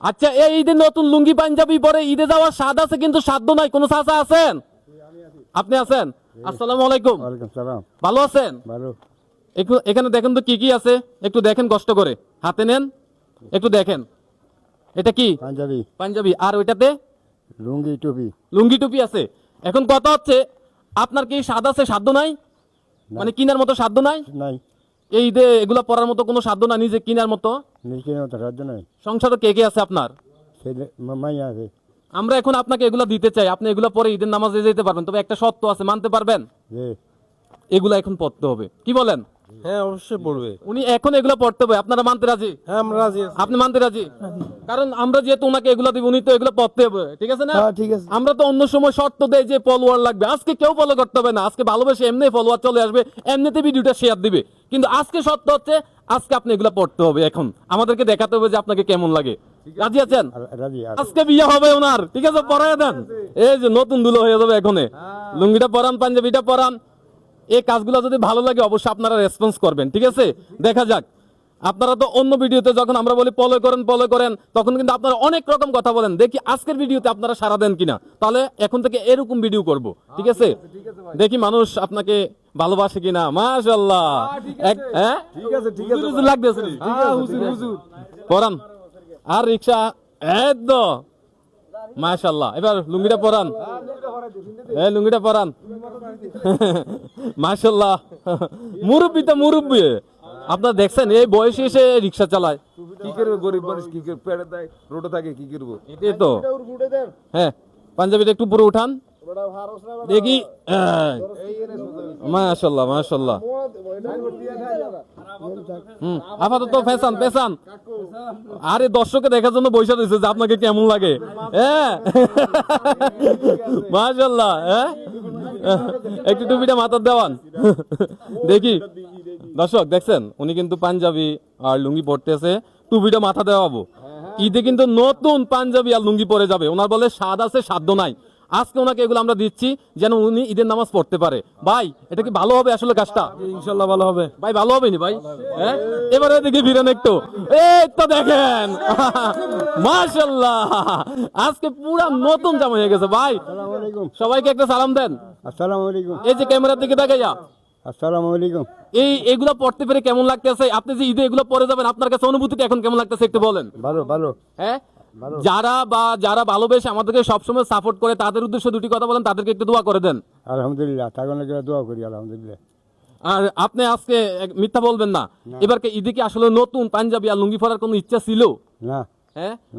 আচ্ছা, এই ঈদে নতুন লুঙ্গি পাঞ্জাবি পরে ঈদে যাওয়ার স্বাদ আছে, কিন্তু সাধ্য নাই। কোন চাচা আছেন? আপনি আছেন? আসসালামু আলাইকুম। ওয়ালাইকুম সালাম। ভালো আছেন? ভালো। একটু এখানে দেখেন তো কি কি আছে, একটু দেখেন কষ্ট করে, হাতে নেন, একটু দেখেন। এটা কি? পাঞ্জাবি, পাঞ্জাবি। আর ওইটাতে লুঙ্গি, টুপি। লুঙ্গি টুপি আছে। এখন কথা হচ্ছে, আপনার কি স্বাদ আছে, সাধ্য নাই? মানে কিনার মতো সাধ্য নাই? নাই, এই ঈদে এগুলা পরার মতো কোনো সাধ্য না, নিজে কিনার মতো? নিজের মতো রাজ্য নাই। সংসারে কে কে আছে আপনার? ছেলে মাইয়া আছে। আমরা এখন আপনাকে এগুলা দিতে চাই, আপনি এগুলা পরে ঈদের নামাজে যেতে পারবেন। তবে একটা শর্ত আছে, মানতে পারবেন? যে এগুলা এখন পড়তে হবে, কি বলেন? হ্যাঁ অবশ্যই পড়বে। উনি এখন এগুলা পড়তে হবে, আপনারা মানতে রাজি? হ্যাঁ আমরা রাজি আছি। আপনি মানতে রাজি? কারণ আমরা যেহেতু ওনাকে এগুলা দিব, উনি তো এগুলা পড়তে হবে, ঠিক আছে না? হ্যাঁ ঠিক আছে। আমরা তো অন্য সময় শর্ত দেই যে ফলোয়ার লাগবে, আজকে কেউ ফলো করতে হবে না, আজকে ভালোবেসে এমনি ফলোয়ার চলে আসবে, এমনিতে ভিডিওটা শেয়ার দিবে। কিন্তু আজকে শর্ত হচ্ছে, আজকে আপনি এগুলা পড়তে হবে, এখন আমাদেরকে দেখাতে হবে যে আপনাকে কেমন লাগে। রাজি আছেন? রাজি আছে। আজকে বিয়ে হবে ওনার, ঠিক আছে? পরায় দেন, এই যে নতুন দুলো হয়ে যাবে এখনে। লুঙ্গিটা পরান, পাঞ্জাবিটা পরান। এই কাজগুলো যদি ভালো লাগে অবশ্যই আপনারা রেসপন্স করবেন, ঠিক আছে? দেখা যাক। আপনারা তো অন্য ভিডিওতে যখন আমরা বলি ফলো করেন, তখন কিন্তু আপনারা অনেক রকম কথা বলেন। দেখি আজকের ভিডিওতে আপনারা সাড়া দেন কিনা। তাহলে এখন থেকে এরকম ভিডিও করব, ঠিক আছে? দেখি মানুষ আপনাকে ভালোবাসে কিনা। মাশাআল্লাহ। হ্যাঁ ঠিক আছে ঠিক আছে। হুজুর লাগতেছে। হ্যাঁ হুজুর হুজুর। পরান। আর রিক্সা একদম মাশাআল্লাহ। এবার লুঙ্গিটা পরান, লুঙ্গিটা পরান। মাশাআল্লাহ, মুরব্বি তো মুরব্বি। আপনারা দেখছেন এই বয়সে এসে রিক্সা চালায়। কি করবে গরিব মানুষ, কি করবে? পেটে দেয়, রোডে থাকে, কি করবো? এটাই তো। হ্যাঁ, পাঞ্জাবিটা একটু পুরো উঠান দেখি। মাশাআল্লাহ মাশাআল্লাহ। আপাতত পেছান পেছান। আরে দর্শকে দেখার জন্য বসে রয়েছে যে আপনাকে কেমন লাগে। হ্যাঁ মাশাআল্লাহ। হ্যাঁ, একটু টুপিটা মাথার দেওয়ান দেখি। দর্শক দেখছেন, উনি কিন্তু পাঞ্জাবি আর লুঙ্গি পরতেছে, টুপিটা মাথা দেওয়াবো। ঈদে কিন্তু নতুন পাঞ্জাবি আর লুঙ্গি পরে যাবে। ওনার বলে স্বাদ আছে, সাধ্য নাই। আজকে ওনাকে এগুলো আমরা দিচ্ছি যেন উনি ঈদের নামাজ পড়তে পারে। ভাই, এটা কি ভালো হবে আসলে কাজটা? ইনশাল্লাহ ভালো হবে। ভাই ভালো হবে নি ভাই? হ্যাঁ, এবারে দেখি ফিরেন একটু। এই তো দেখেন মাশাআল্লাহ, আজকে পুরা নতুন জামা হয়ে গেছে ভাই। আসসালামু আলাইকুম। সবাইকে একটা সালাম দেন। আসসালামু আলাইকুম। এই যে ক্যামেরার দিকে তাকাইয়া, আসসালামু আলাইকুম। এগুলা পড়তে পেরে কেমন লাগতেছে? আপনি যে ঈদে এগুলো পরে যাবেন, আপনার কাছে অনুভূতিটা এখন কেমন লাগতেছে একটু বলেন। ভালো ভালো। হ্যাঁ, যারা ভালোবেসে আমাদেরকে সবসময় সাপোর্ট করে, তাদের উদ্দেশ্যে দুটি কথা বলেন, তাদেরকে একটু দোয়া করে দেন। আলহামদুলিল্লাহ, তাকে অনেক দোয়া করি। আলহামদুলিল্লাহ। আর আপনি আজকে মিথ্যা বলবেন না। এবার ঈদে কি আসলে নতুন পাঞ্জাবি আর লুঙ্গি পরার কোনো ইচ্ছা ছিল? না হ্যাঁ, না।